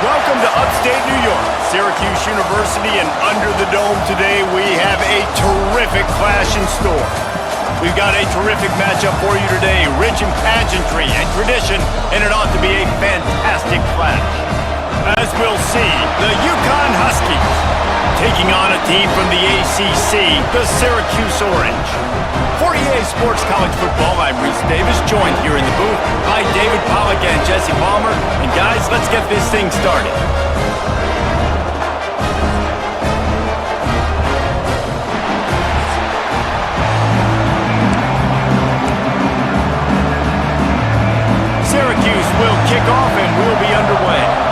Welcome to upstate New York, Syracuse University, and under the dome today we have a terrific clash in store. We've got a terrific matchup for you today, rich in pageantry and tradition, and it ought to be a fantastic clash. As we'll see, the UConn Huskies taking on a team from the ACC, the Syracuse Orange. For EA Sports College Football, I'm Reese Davis, joined here in the booth by David Pollack and Jesse Palmer. And guys, let's get this thing started. Syracuse will kick off and we'll be underway.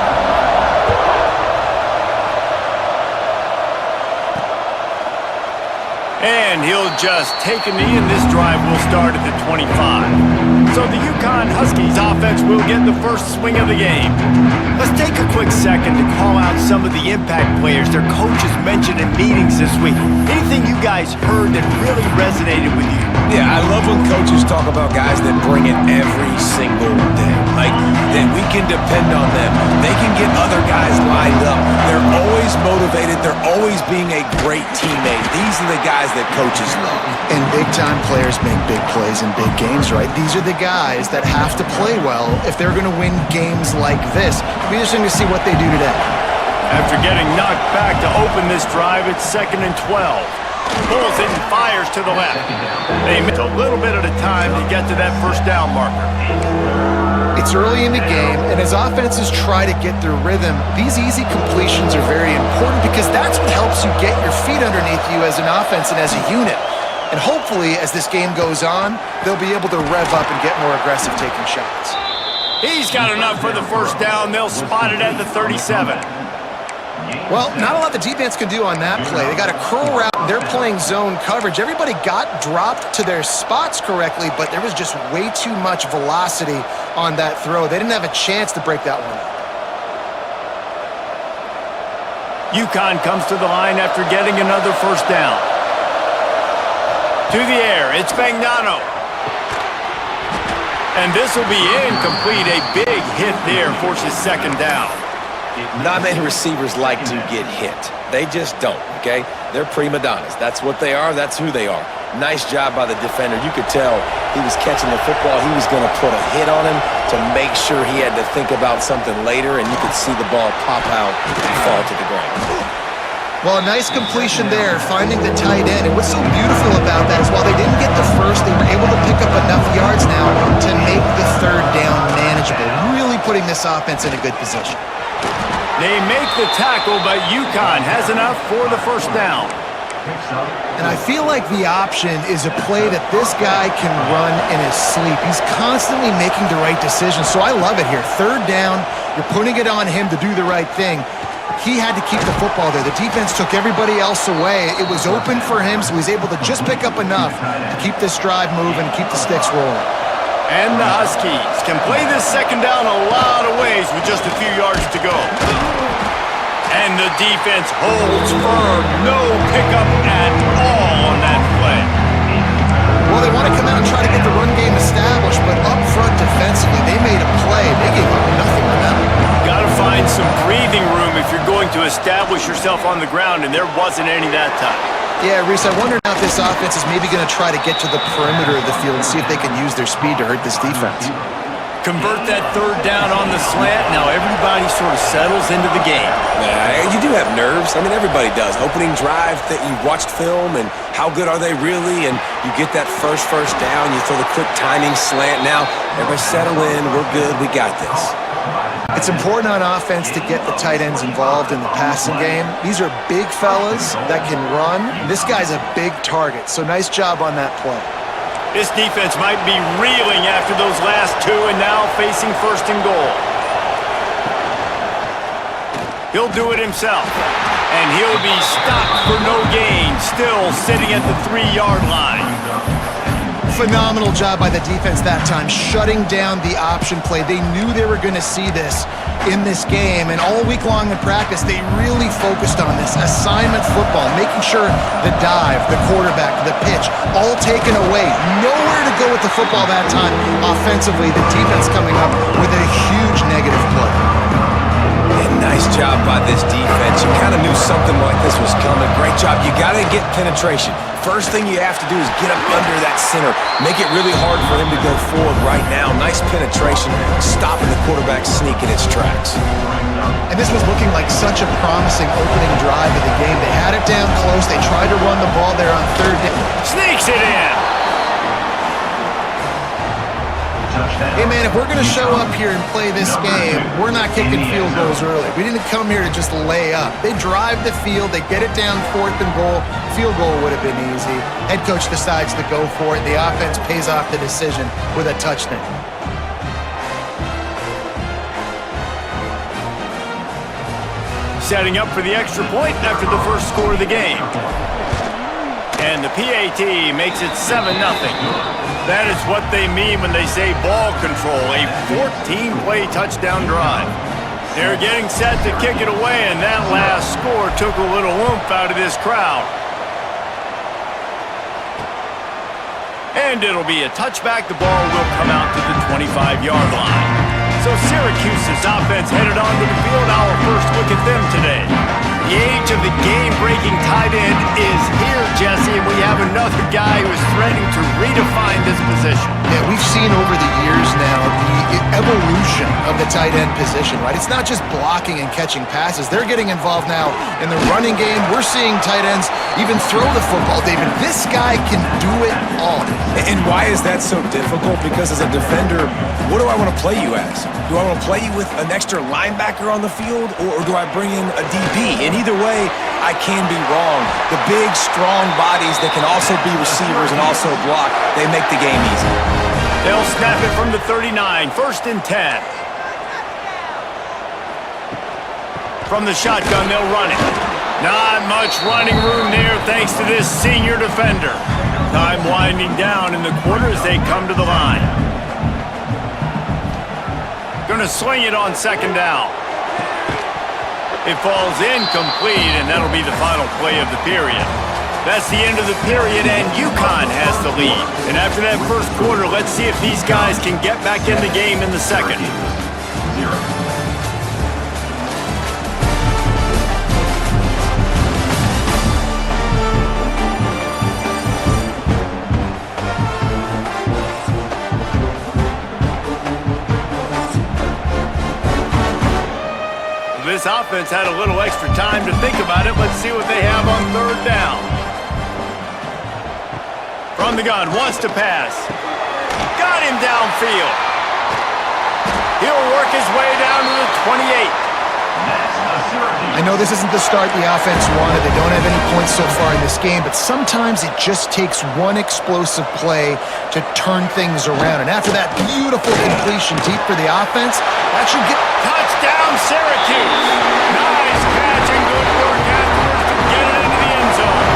And he'll just take a knee, and this drive will start at the 25. So the UConn Huskies offense will get the first swing of the game. Let's take a quick second to call out some of the impact players their coaches mentioned in meetings this week. Anything you guys heard that really resonated with you? Yeah, I love when coaches talk about guys that bring it every single day. Like, that we can depend on them. They can get other guys lined up. They're always motivated. They're always being a great teammate. These are the guys that coaches love. And big-time players make big plays in big games, right? These are the guys that have to play well if they're going to win games like this. It'll be interesting to see what they do today. After getting knocked back to open this drive, it's 2nd and 12. Pulls it and fires to the left. They miss a little bit at a time to get to that first down marker. It's early in the game, and as offenses try to get their rhythm, these easy completions are very important because that's what helps you get your feet underneath you as an offense and as a unit. And hopefully, as this game goes on, they'll be able to rev up and get more aggressive taking shots. He's got enough for the first down. They'll spot it at the 37. Well, not a lot the defense can do on that play. They got a curl route. They're playing zone coverage. Everybody got dropped to their spots correctly, but there was just way too much velocity on that throw. They didn't have a chance to break that one up. UConn comes to the line after getting another first down. To the air, it's Magnano. And this will be incomplete. A big hit there forces second down. Not many receivers like to get hit. They just don't, okay? They're prima donnas. That's what they are. That's who they are. Nice job by the defender. You could tell he was catching the football. He was going to put a hit on him to make sure he had to think about something later, and you could see the ball pop out and fall to the ground. Well, a nice completion there, finding the tight end. And what's so beautiful about that is while they didn't get the first, they were able to pick up enough yards now to make the third down manageable, really putting this offense in a good position. They make the tackle, but UConn has enough for the first down. And I feel like the option is a play that this guy can run in his sleep. He's constantly making the right decision, so I love it here. Third down, you're putting it on him to do the right thing. He had to keep the football there. The defense took everybody else away. It was open for him, so he's able to just pick up enough to keep this drive moving, keep the sticks rolling. And the Huskies can play this second down a lot of ways with just a few yards to go. And the defense holds firm. No pickup at all on that play. Well, they want to come out and try to get the run game established, but up front defensively, they made a play. They gave up nothing to them. Got to find some breathing room if you're going to establish yourself on the ground, and there wasn't any that time. Yeah, Reese, I wonder now if this offense is maybe going to try to get to the perimeter of the field and see if they can use their speed to hurt this defense. Convert that third down on the slant. Now everybody sort of settles into the game. Yeah, you do have nerves. I mean, everybody does. Opening drive that you watched film, and how good are they really? And you get that first down. You throw the quick timing slant. Now everybody settle in. We're good. We got this. It's important on offense to get the tight ends involved in the passing game. These are big fellas that can run. This guy's a big target, so nice job on that play. This defense might be reeling after those last two and now facing 1st and goal. He'll do it himself, and he'll be stopped for no gain, still sitting at the 3-yard line. Phenomenal job by the defense that time, shutting down the option play. They knew they were going to see this in this game, and all week long in practice, they really focused on this. Assignment football, making sure the dive, the quarterback, the pitch, all taken away. Nowhere to go with the football that time. Offensively, the defense coming up with a huge negative play. And nice job by this defense. You kind of knew something like this was coming. Great job. You got to get penetration. First thing you have to do is get up under that center. Make it really hard for him to go forward right now. Nice penetration, stopping the quarterback sneak in its tracks. And this was looking like such a promising opening drive of the game. They had it down close. They tried to run the ball there on third down. Sneaks it in. Hey, man, if we're going to show up here and play this game, we're not kicking field goals early. We didn't come here to just lay up. They drive the field. They get it down 4th and goal. Field goal would have been easy. Head coach decides to go for it. The offense pays off the decision with a touchdown. Setting up for the extra point after the first score of the game. And the PAT makes it 7-0. That is what they mean when they say ball control, a 14-play touchdown drive. They're getting set to kick it away, and that last score took a little oomph out of this crowd. And it'll be a touchback. The ball will come out to the 25-yard line. So Syracuse's offense headed onto the field. Our first look at them today. The age of the game-breaking tight end is here, Jesse, and we have another guy who is threatening to redefine this position. Yeah, we've seen over the years now the evolution of the tight end position, right? It's not just blocking and catching passes. They're getting involved now in the running game. We're seeing tight ends even throw the football, David. This guy can do it all. And why is that so difficult? Because as a defender, what do I want to play you as? Do I want to play you with an extra linebacker on the field, or do I bring in a DB? And either way, I can be wrong. The big, strong bodies that can also be receivers and also block, they make the game easy. They'll snap it from the 39, 1st and 10. From the shotgun, they'll run it. Not much running room there thanks to this senior defender. Time winding down in the quarter as they come to the line. Gonna swing it on 2nd down. It falls incomplete, and that'll be the final play of the period. That's the end of the period, and UConn has the lead. And after that first quarter, let's see if these guys can get back in the game in the second. This offense had a little extra time to think about it. Let's see what they have on 3rd down. From the gun, wants to pass. Got him downfield. He'll work his way down to the 28. I know this isn't the start the offense wanted. They don't have any points so far in this game, but sometimes it just takes one explosive play to turn things around. And after that beautiful completion deep for the offense, that should get... Touchdown, Syracuse! Nice catch and good work afterwards to get it into the end zone.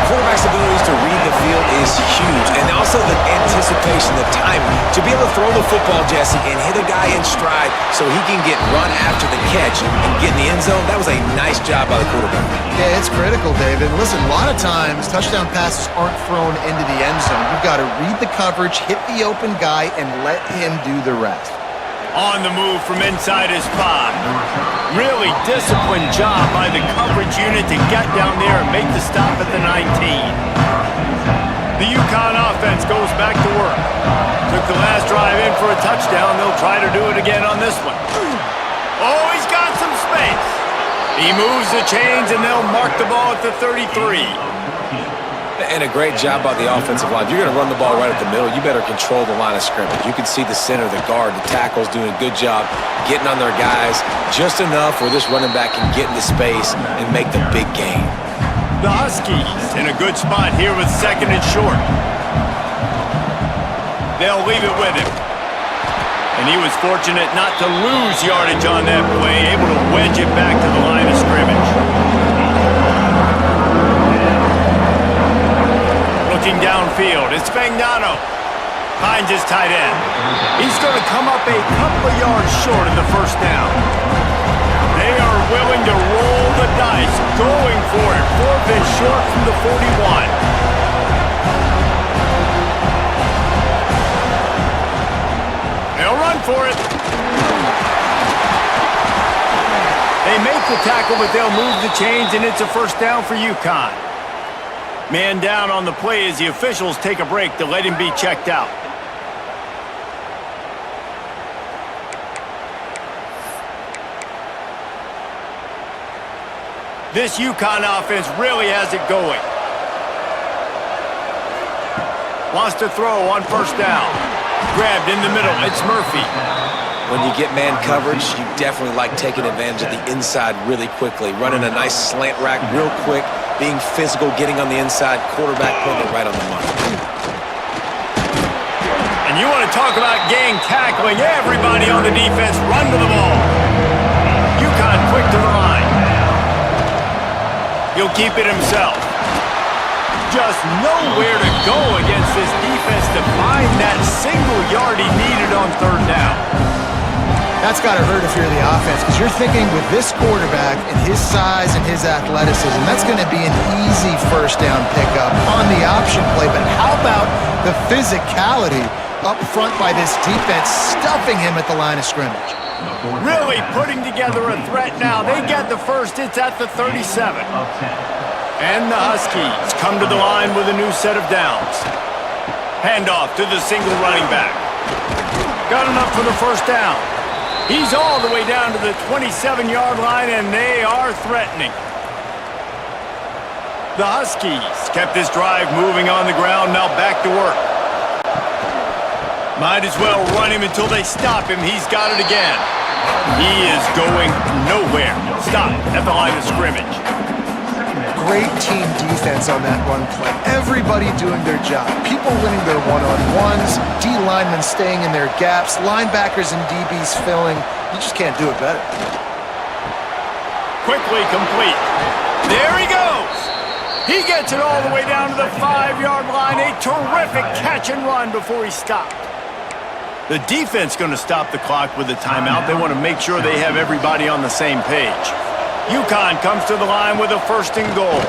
Quarterback's abilities to read the field is huge, and also the anticipation, the timing. To be able to throw the football, Jesse, and hit a guy in stride so he can get run after the catch and get in the end zone, that was a nice job by the quarterback. Yeah, it's critical, David. Listen, a lot of times touchdown passes aren't thrown into the end zone. You've got to read the coverage, hit the open guy, and let him do the rest. On the move from inside his spot. Really disciplined job by the coverage unit to get down there and make the stop at the 19. The UConn offense goes back to work. Took the last drive in for a touchdown. They'll try to do it again on this one. Oh, he's got some space. He moves the chains, and they'll mark the ball at the 33. And a great job by the offensive line. If you're going to run the ball right at the middle, you better control the line of scrimmage. You can see the center, the guard, the tackles doing a good job getting on their guys just enough where this running back can get into space and make the big game. The Huskies in a good spot here with 2nd and short. They'll leave it with him. And he was fortunate not to lose yardage on that play, able to wedge it back to the line of scrimmage. Looking downfield, it's Fagnano. Finds his tight end. He's going to come up a couple of yards short of the 1st down. They are willing to roll the dice, going for it. 4th and short from the 41. They'll run for it. broke the tackle, but they'll move the chains, and it's a first down for UConn. Man down on the play as the officials take a break to let him be checked out. This UConn offense really has it going. Wants to throw on first down. Grabbed in the middle. It's Murphy. When you get man coverage, you definitely like taking advantage of the inside really quickly. Running a nice slant rack real quick, being physical, getting on the inside, quarterback putting it right on the money. And you want to talk about gang tackling. Everybody on the defense run to the ball. UConn quick to the line. He'll keep it himself. Just nowhere to go against this defense to find that single yard he needed on third down. That's got to hurt if you're the offense, because you're thinking with this quarterback and his size and his athleticism, that's going to be an easy first down pickup on the option play. But how about the physicality up front by this defense, stuffing him at the line of scrimmage? Really putting together a threat now. They get the first. It's at the 37. And the Huskies come to the line with a new set of downs. Handoff to the single running back. Got enough for the first down. He's all the way down to the 27-yard line, and they are threatening. The Huskies kept this drive moving on the ground. Now back to work. Might as well run him until they stop him. He's got it again. He is going nowhere. Stop at the line of scrimmage. Great team defense on that run play. Everybody doing their job. People winning their one-on-ones, D linemen staying in their gaps, linebackers and DBs filling. You just can't do it better. Quickly complete. There he goes. He gets it all the way down to the 5-yard line. A terrific catch and run before he stopped. The defense going to stop the clock with a timeout. They want to make sure they have everybody on the same page. UConn comes to the line with a first and goal.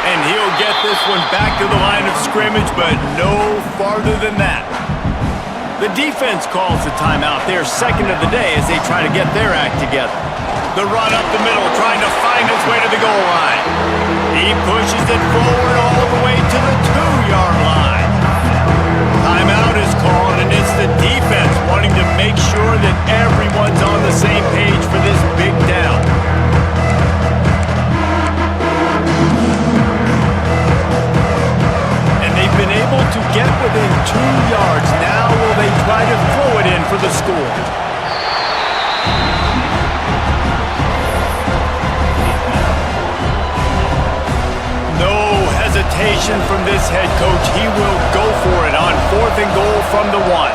And he'll get this one back to the line of scrimmage, but no farther than that. The defense calls the timeout. They're second of the day as they try to get their act together. The run up the middle, trying to find his way to the goal line. He pushes it forward all the way to the 2-yard line. Timeout is called, and it's the defense wanting to make sure that everyone's on the same page for this big down. And they've been able to get within 2 yards. Now will they try to throw it in for the score? No hesitation from this head coach. He will go for it on 4th and goal from the 1.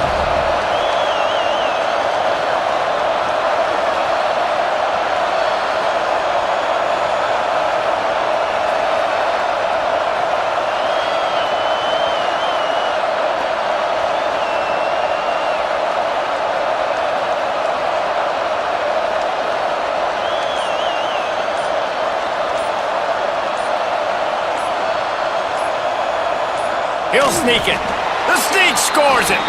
He'll sneak it. The sneak scores it.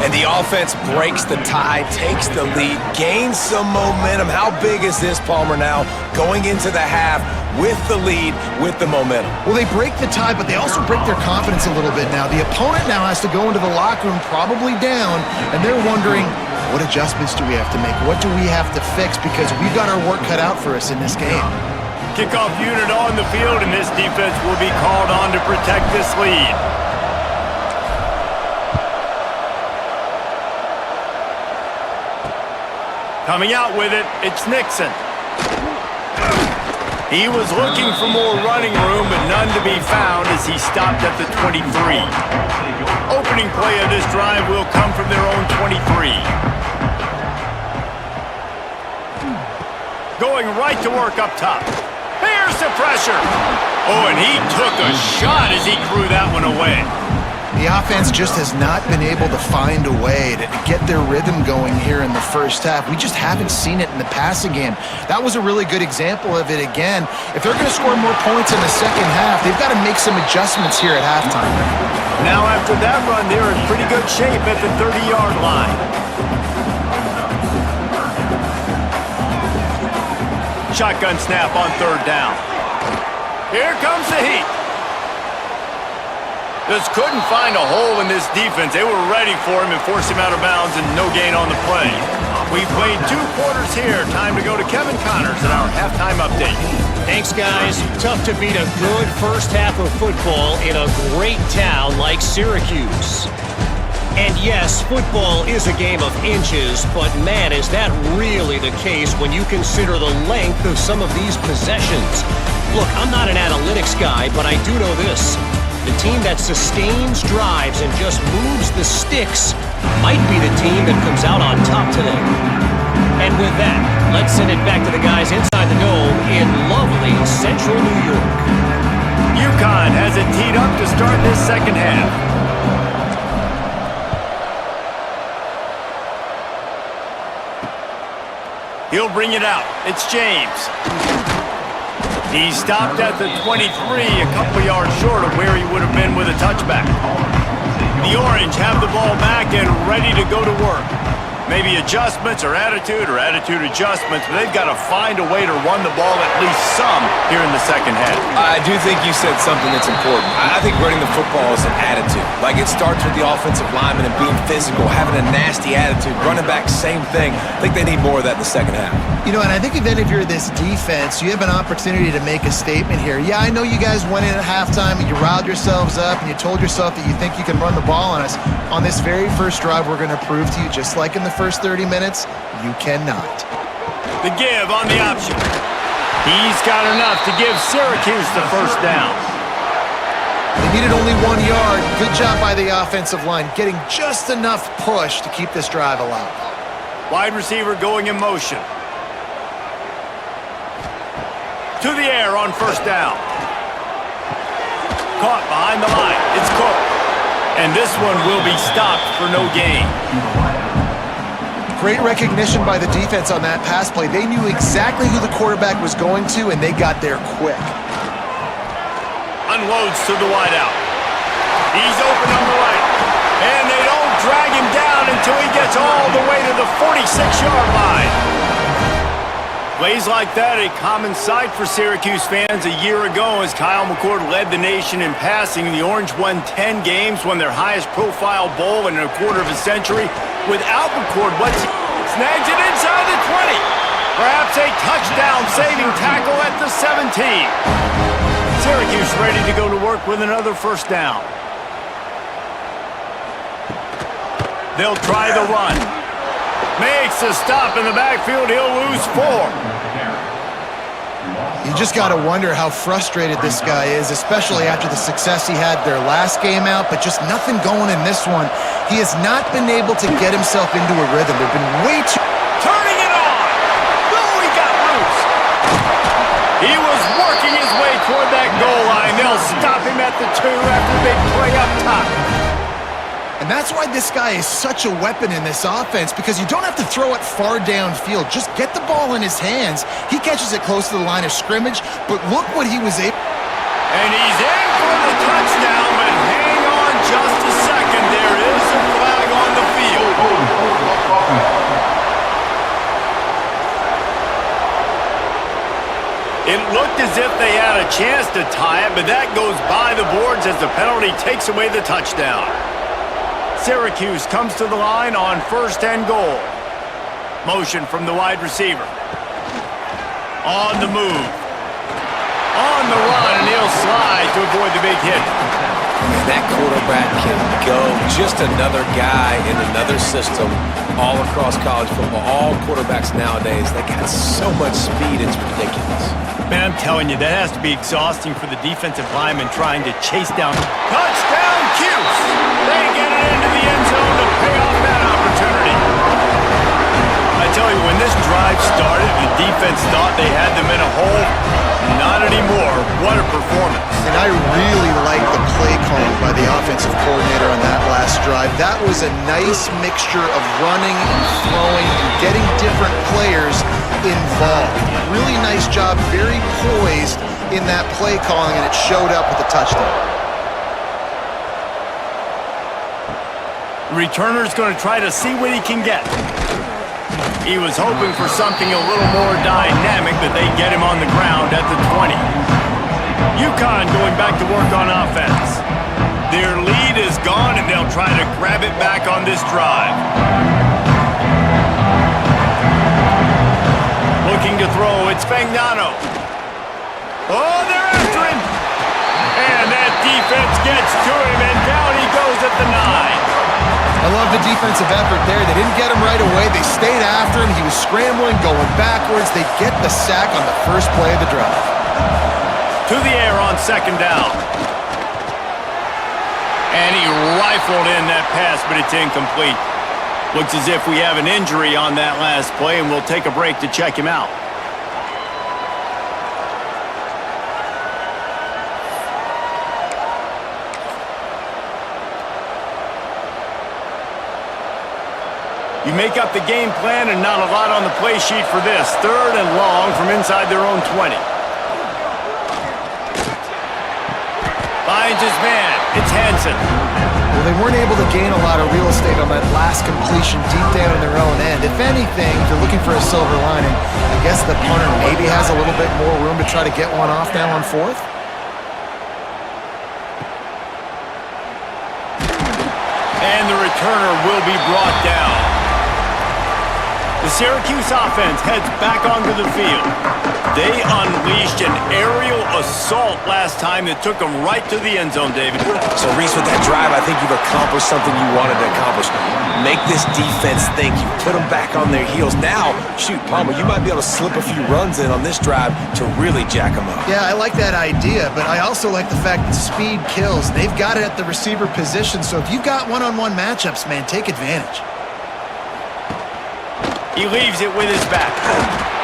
And the offense breaks the tie, takes the lead, gains some momentum. How big is this, Palmer, now going into the half with the lead, with the momentum? Well, they break the tie, but they also break their confidence a little bit now. The opponent now has to go into the locker room probably down, and they're wondering, what adjustments do we have to make? What do we have to fix? Because we've got our work cut out for us in this game. Kickoff unit on the field, and this defense will be called on to protect this lead. Coming out with it, it's Nixon. He was looking for more running room, but none to be found as he stopped at the 23. Opening play of this drive will come from their own 23. Going right to work up top. Here's the pressure. Oh, and he took a shot as he threw that one away. The offense just has not been able to find a way to get their rhythm going here in the first half. We just haven't seen it in the passing game. That was a really good example of it again. If they're going to score more points in the second half, they've got to make some adjustments here at halftime. Now after that run, they're in pretty good shape at the 30-yard line. Shotgun snap on third down. Here comes the heat. Just couldn't find a hole in this defense. They were ready for him and forced him out of bounds, and no gain on the play. We've played 2 quarters here. Time to go to Kevin Connors at our halftime update. Thanks, guys. Tough to beat a good first half of football in a great town like Syracuse. And yes, football is a game of inches, but man, is that really the case when you consider the length of some of these possessions. Look, I'm not an analytics guy, but I do know this. The team that sustains drives and just moves the sticks might be the team that comes out on top today. And with that, let's send it back to the guys inside the dome in lovely central New York. UConn has it teed up to start this second half. He'll bring it out. It's James. He stopped at the 23, a couple yards short of where he would have been with a touchback. The Orange have the ball back and ready to go to work. Maybe adjustments or attitude adjustments, but they've got to find a way to run the ball at least some here in the second half. I do think you said something that's important. I think running the football is an attitude. Like, it starts with the offensive lineman and being physical, having a nasty attitude. Running back, same thing. I think they need more of that in the second half. You know, and I think even if you're this defense, you have an opportunity to make a statement here. Yeah, I know you guys went in at halftime and you riled yourselves up and you told yourself that you think you can run the ball on us. On this very first drive, we're going to prove to you, just like in the first 30 minutes, you cannot. The give on the option. He's got enough to give Syracuse the first down. They needed only 1 yard. Good job by the offensive line, getting just enough push to keep this drive alive. Wide receiver going in motion. To the air on first down. Caught behind the line. It's Cook. And this one will be stopped for no gain. Great recognition by the defense on that pass play. They knew exactly who the quarterback was going to, and they got there quick. Unloads to the wideout. He's open on the right. And they don't drag him down until he gets all the way to the 46-yard line. Plays like that, a common sight for Syracuse fans a year ago as Kyle McCord led the nation in passing. The Orange won 10 games, won their highest profile bowl in a quarter of a century. Without McCord, snags it inside the 20. Perhaps a touchdown-saving tackle at the 17. Syracuse ready to go to work with another first down. They'll try the run. Makes a stop in the backfield. He'll lose 4. You just got to wonder how frustrated this guy is, especially after the success he had their last game out, but just nothing going in this one. He has not been able to get himself into a rhythm. They've been way too... Turning it on! No, he got loose! He was working his way toward that goal line. They'll stop him at the 2 after they play up top. And that's why this guy is such a weapon in this offense, because you don't have to throw it far downfield. Just get the ball in his hands. He catches it close to the line of scrimmage, but look what he was able... And he's in for the touchdown, but hang on just a second. There is a flag on the field. It looked as if they had a chance to tie it, but that goes by the boards as the penalty takes away the touchdown. Syracuse comes to the line on first and goal. Motion from the wide receiver. On the move. On the run, and he'll slide to avoid the big hit. And that quarterback can go. Just another guy in another system all across college football. All quarterbacks nowadays, they got so much speed, it's ridiculous. Man, I'm telling you, that has to be exhausting for the defensive lineman trying to chase down. Touchdown, Cuse! They get it into the end zone to pay off that opportunity. I tell you, when this drive started, the defense thought they had them in a hole. Not anymore. What a performance. And I really like the play calling by the offensive coordinator on that last drive. That was a nice mixture of running and throwing and getting different players involved. Really nice job, very poised in that play calling, and it showed up with a touchdown. The returner's going to try to see what he can get. He was hoping for something a little more dynamic, but they get him on the ground at the 20. UConn going back to work on offense. Their lead is gone, and they'll try to grab it back on this drive. Looking to throw, it's Fagnano. Oh, they're after him! And that defense gets to him, and down he goes at the 9. I love the defensive effort there. They didn't get him right away. They stayed after him. He was scrambling, going backwards. They get the sack on the first play of the drive. To the air on second down. And he rifled in that pass, but it's incomplete. Looks as if we have an injury on that last play, and we'll take a break to check him out. You make up the game plan and not a lot on the play sheet for this. 3rd and long from inside their own 20. Finds his man. It's Hansen. Well, they weren't able to gain a lot of real estate on that last completion deep down in their own end. If anything, if they're looking for a silver lining, I guess the punter maybe has a little bit more room to try to get one off now on 4th. And the returner will be brought down. The Syracuse offense heads back onto the field. They unleashed an aerial assault last time that took them right to the end zone, David. So, Reese, with that drive, I think you've accomplished something you wanted to accomplish. Make this defense think. You put them back on their heels. Now, shoot, Palmer, you might be able to slip a few runs in on this drive to really jack them up. Yeah, I like that idea, but I also like the fact that speed kills. They've got it at the receiver position, so if you've got one-on-one matchups, man, take advantage. He leaves it with his back.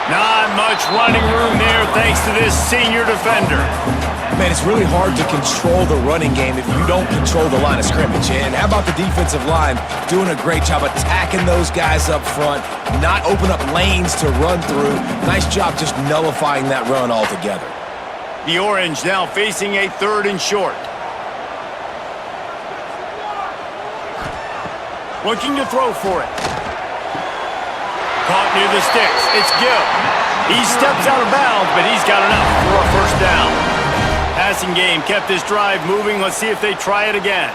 Not much running room there thanks to this senior defender. Man, it's really hard to control the running game if you don't control the line of scrimmage. And how about the defensive line doing a great job attacking those guys up front, not open up lanes to run through. Nice job just nullifying that run altogether. The Orange now facing a 3rd and short. Looking to throw for it. Caught near the sticks. It's Gill. He steps out of bounds, but he's got enough for a 1st down. Passing game kept this drive moving. Let's see if they try it again.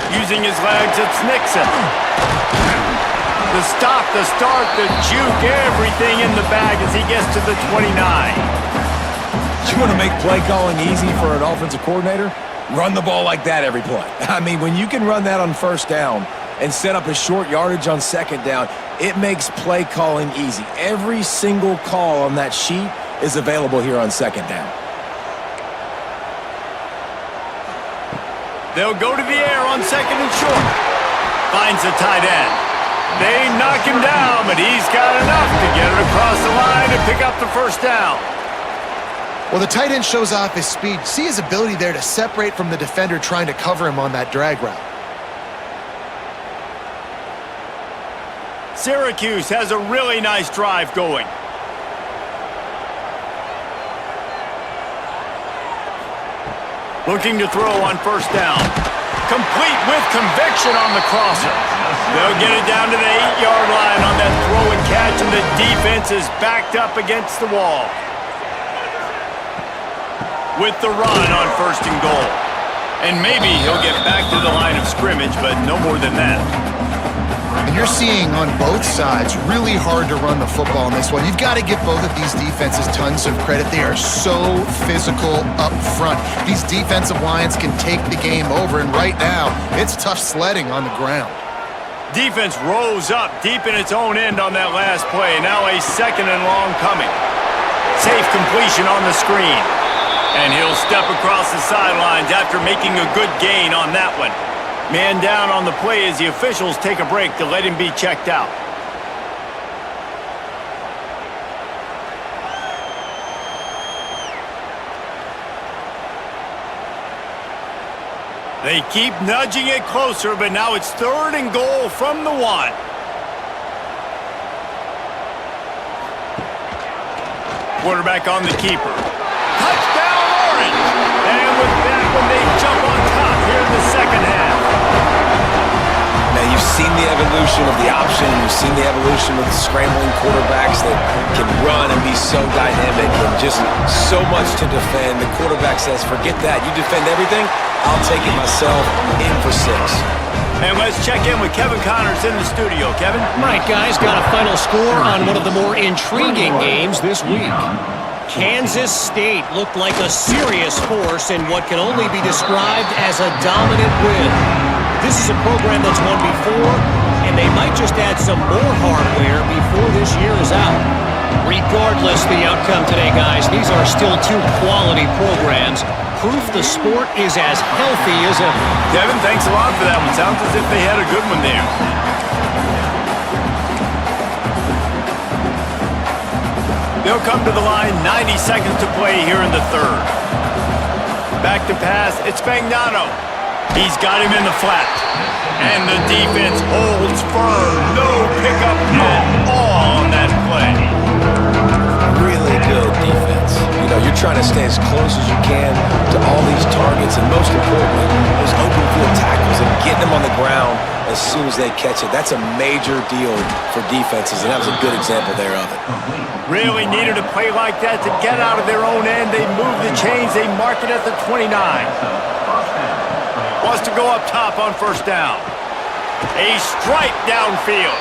Using his legs, it's Nixon. The stop, the start, the juke, everything in the bag as he gets to the 29. You want to make play calling easy for an offensive coordinator? Run the ball like that every play. I mean, when you can run that on 1st down and set up a short yardage on 2nd down, it makes play calling easy. Every single call on that sheet is available here on 2nd down. They'll go to the air on 2nd and short. Finds the tight end. They knock him down, but he's got enough to get it across the line and pick up the 1st down. Well, the tight end shows off his speed. See his ability there to separate from the defender trying to cover him on that drag route. Syracuse has a really nice drive going. Looking to throw on 1st down. Complete with conviction on the crosser. They'll get it down to the 8-yard line on that throw and catch, and the defense is backed up against the wall. With the run on 1st and goal. And maybe he'll get back to the line of scrimmage, but no more than that. And you're seeing on both sides really hard to run the football in this one. You've got to give both of these defenses tons of credit. They are so physical up front. These defensive lines can take the game over, and right now, it's tough sledding on the ground. Defense rose up deep in its own end on that last play. Now a 2nd and long coming. Safe completion on the screen. And he'll step across the sidelines after making a good gain on that one. Man down on the play as the officials take a break to let him be checked out. They keep nudging it closer, but now it's 3rd and goal from the 1. Quarterback on the keeper. Touchdown, Orange! And with that one, they jump on top here in the 2nd half. evolution of the option. You've seen the evolution of the scrambling quarterbacks that can run and be so dynamic and just so much to defend. The quarterback says, forget that. You defend everything, I'll take it myself. In for 6. And let's check in with Kevin Connors in the studio. Kevin? Right, guys, got a final score on one of the more intriguing games this week. Kansas State looked like a serious force in what can only be described as a dominant win. This is a program that's won before, and they might just add some more hardware before this year is out. Regardless the outcome today, guys, these are still 2 quality programs. Proof the sport is as healthy as ever. Kevin, thanks a lot for that one. Sounds as if they had a good one there. They'll come to the line, 90 seconds to play here in the 3rd. Back to pass, it's Fagnano. He's got him in the flat. And the defense holds firm. No pickup at all on that play. Really good defense. You know, you're trying to stay as close as you can to all these targets, and most importantly, those open field tackles and getting them on the ground as soon as they catch it. That's a major deal for defenses, and that was a good example there of it. Really needed a play like that to get out of their own end. They move the chains. They mark it at the 29. Wants to go up top on 1st down. A strike downfield.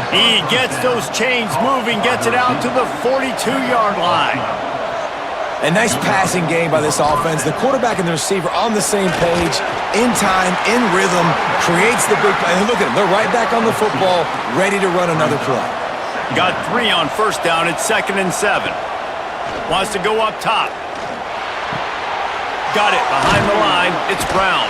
He gets those chains moving, gets it out to the 42-yard line. A nice passing game by this offense. The quarterback and the receiver on the same page, in time, in rhythm, creates the big play. And look at them. They're right back on the football, ready to run another play. Got 3 on 1st down. It's 2nd and 7. Wants to go up top. Got it behind the line. It's Brown.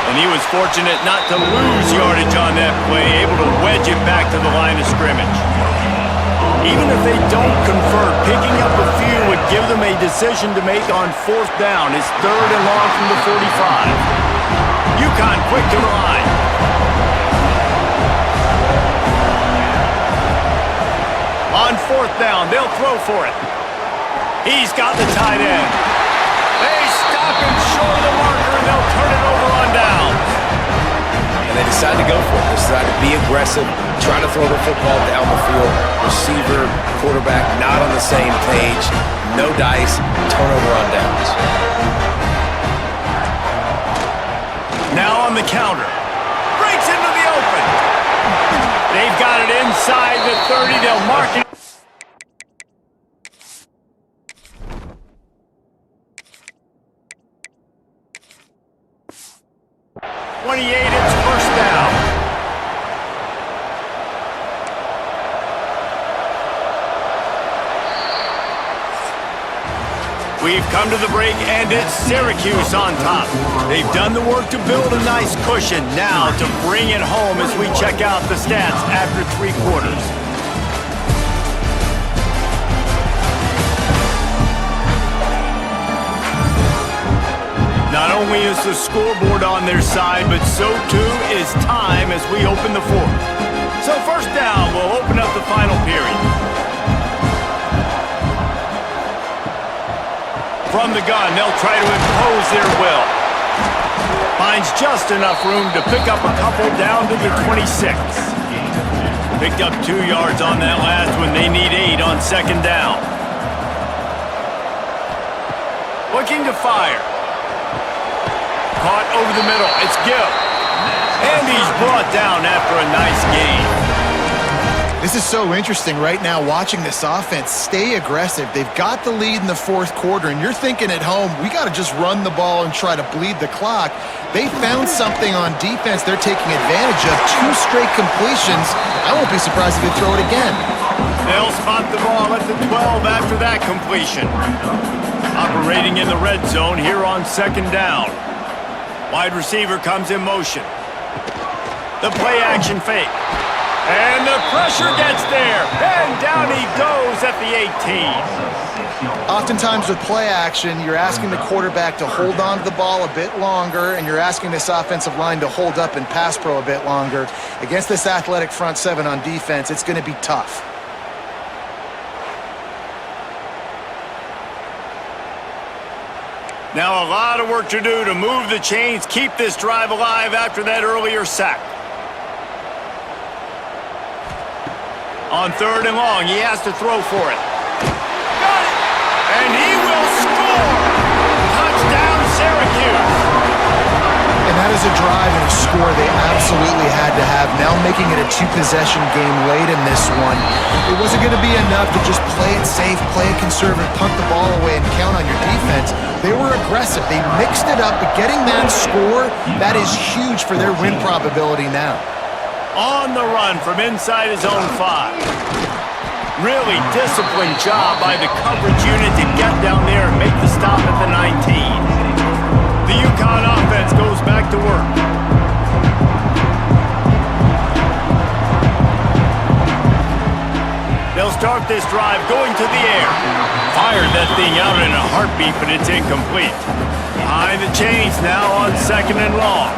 And he was fortunate not to lose yardage on that play, able to wedge it back to the line of scrimmage. Even if they don't convert, picking up a few would give them a decision to make on 4th down. It's 3rd and long from the 45. UConn quick to the line. On 4th down, they'll throw for it. He's got the tight end. They stop him short of the marker, and they'll turn it over on downs. And they decide to go for it. They decide to be aggressive, try to throw the football down the field. Receiver, quarterback, not on the same page. No dice, turnover on downs. Now on the counter. Breaks into the open. They've got it inside the 30. They'll mark it. 28, it's 1st down. We've come to the break, and it's Syracuse on top. They've done the work to build a nice cushion. Now to bring it home as we check out the stats after 3 quarters. Not only is the scoreboard on their side, but so too is time as we open the 4th. So 1st down, we'll open up the final period. From the gun, they'll try to impose their will. Finds just enough room to pick up a couple down to the 26. Picked up 2 yards on that last one. They need 8 on 2nd down. Looking to fire. Caught over the middle. It's Gill. And he's brought down after a nice gain. This is so interesting right now watching this offense stay aggressive. They've got the lead in the 4th quarter, and you're thinking at home, we got to just run the ball and try to bleed the clock. They found something on defense they're taking advantage of. 2 straight completions. I won't be surprised if they throw it again. They'll spot the ball at the 12 after that completion. Operating in the red zone here on 2nd down. Wide receiver comes in motion. The play action fake. And the pressure gets there. And down he goes at the 18. Oftentimes with play action, you're asking the quarterback to hold on to the ball a bit longer, and you're asking this offensive line to hold up and pass pro a bit longer. Against this athletic front 7 on defense, it's going to be tough. Now a lot of work to do to move the chains, keep this drive alive after that earlier sack. On 3rd and long, he has to throw for it. Got it! And he will score! Touchdown, Syracuse! And that is a drive and a score they absolutely had to have. Now making it a 2-possession game late in this one. It wasn't going to be enough to just play it safe, play it conservative, punt the ball away, and count on your defense. They were aggressive. They mixed it up, but getting that score, that is huge for their win probability now. On the run from inside his own 5. Really disciplined job by the coverage unit to get down there and make the stop at the 19. The UConn offense goes back to work. They'll start this drive going to the air. Fired that thing out in a heartbeat, but it's incomplete. Behind the chains now on 2nd and long.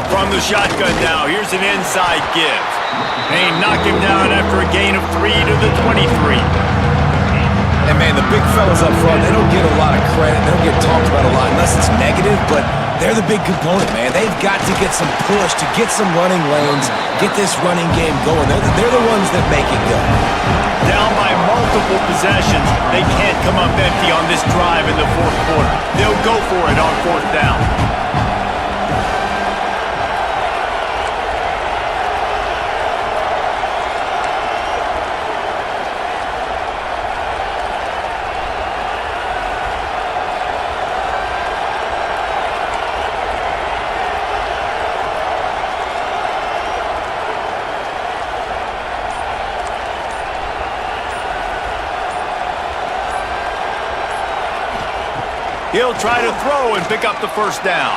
From the shotgun now, here's an inside give. They knock him down after a gain of 3 to the 23. And, man, the big fellas up front, they don't get a lot of credit. They don't get talked about a lot unless it's negative, but they're the big component, man. They've got to get some push, to get some running lanes, get this running game going. They're the ones that make it go. Down by multiple possessions, they can't come up empty on this drive in the 4th quarter. They'll go for it on 4th down. He'll try to throw and pick up the 1st down.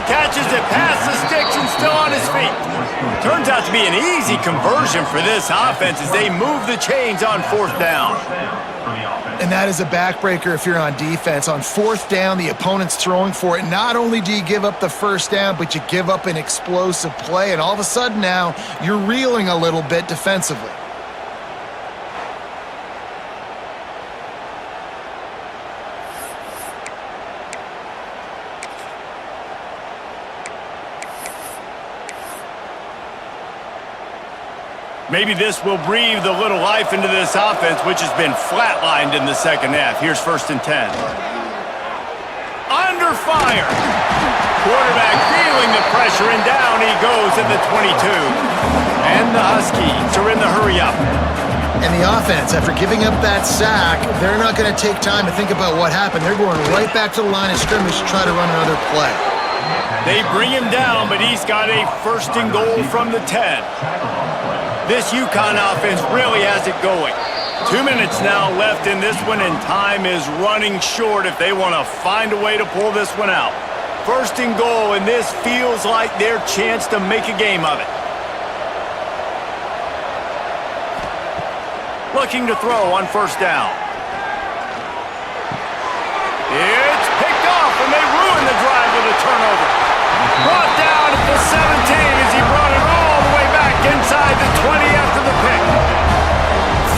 Catches it past the sticks and still on his feet. Turns out to be an easy conversion for this offense as they move the chains on 4th down. And that is a backbreaker if you're on defense. On 4th down, the opponent's throwing for it. Not only do you give up the 1st down, but you give up an explosive play. And all of a sudden now, you're reeling a little bit defensively. Maybe this will breathe a little life into this offense, which has been flatlined in the 2nd half. Here's 1st and 10. Under fire. Quarterback feeling the pressure, and down he goes at the 22. And the Huskies are in the hurry-up. And the offense, after giving up that sack, they're not going to take time to think about what happened. They're going right back to the line of scrimmage to try to run another play. They bring him down, but he's got a 1st and goal from the 10. This UConn offense really has it going. 2 minutes now left in this one, and time is running short if they want to find a way to pull this one out. 1st and goal, and this feels like their chance to make a game of it. Looking to throw on 1st down. It's picked off, and they ruin the drive with a turnover. Brought down at the 17 as he brought it all the way back inside the 20 after the pick.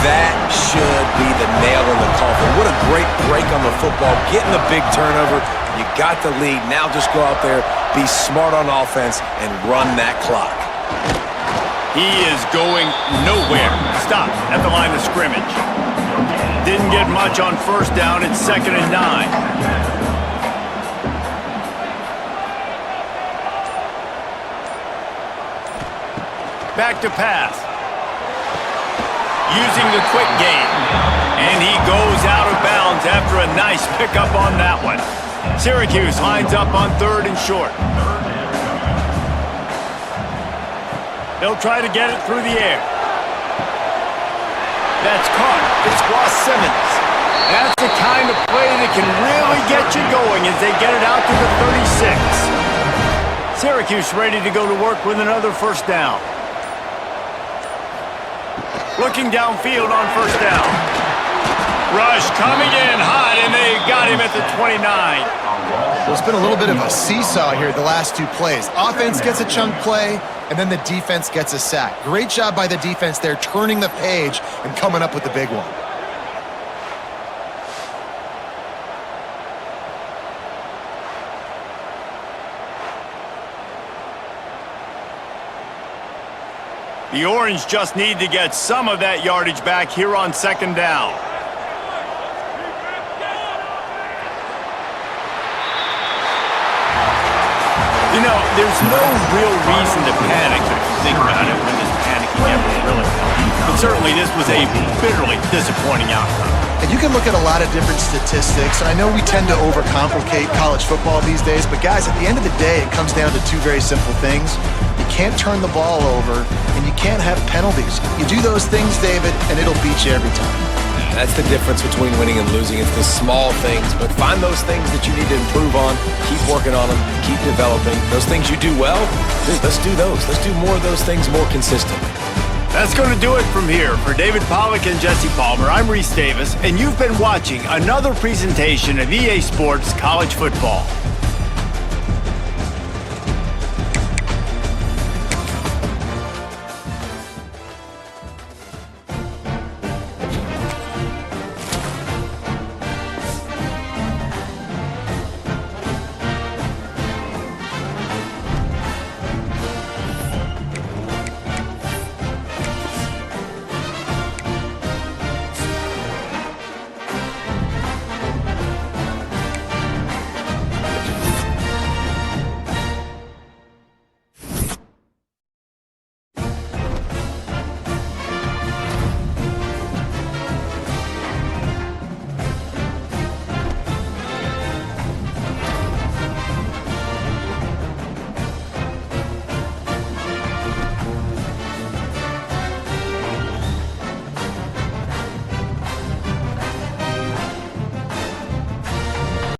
That should be the nail in the coffin. What a great break on the football. Getting the big turnover. You got the lead. Now just go out there, be smart on offense, and run that clock. He is going nowhere. Stop at the line of scrimmage. Didn't get much on 1st down. It's 2nd and 9. Back to pass. Using the quick game. And he goes out of bounds after a nice pickup on that one. Syracuse lines up on 3rd and short. They'll try to get it through the air. That's caught. It's Ross Simmons. That's the kind of play that can really get you going as they get it out to the 36. Syracuse ready to go to work with another 1st down. Looking downfield on 1st down. Rush coming in hot, and they got him at the 29. Well, it's been a little bit of a seesaw here the last 2 plays. Offense gets a chunk play, and then the defense gets a sack. Great job by the defense there, turning the page and coming up with the big one. The Orange just need to get some of that yardage back here on second down. You know, there's no real reason to panic if you think about it when this panicking ever really helped. But certainly this was a bitterly disappointing outcome. And you can look at a lot of different statistics, and I know we tend to overcomplicate college football these days, but guys, at the end of the day, it comes down to two very simple things. You can't turn the ball over, and you can't have penalties. You do those things, David, and it'll beat you every time. That's the difference between winning and losing. It's the small things, but find those things that you need to improve on, keep working on them, keep developing. Those things you do well, dude, let's do those. Let's do more of those things more consistently. That's going to do it from here. For David Pollack and Jesse Palmer, I'm Reese Davis, and you've been watching another presentation of EA Sports College Football.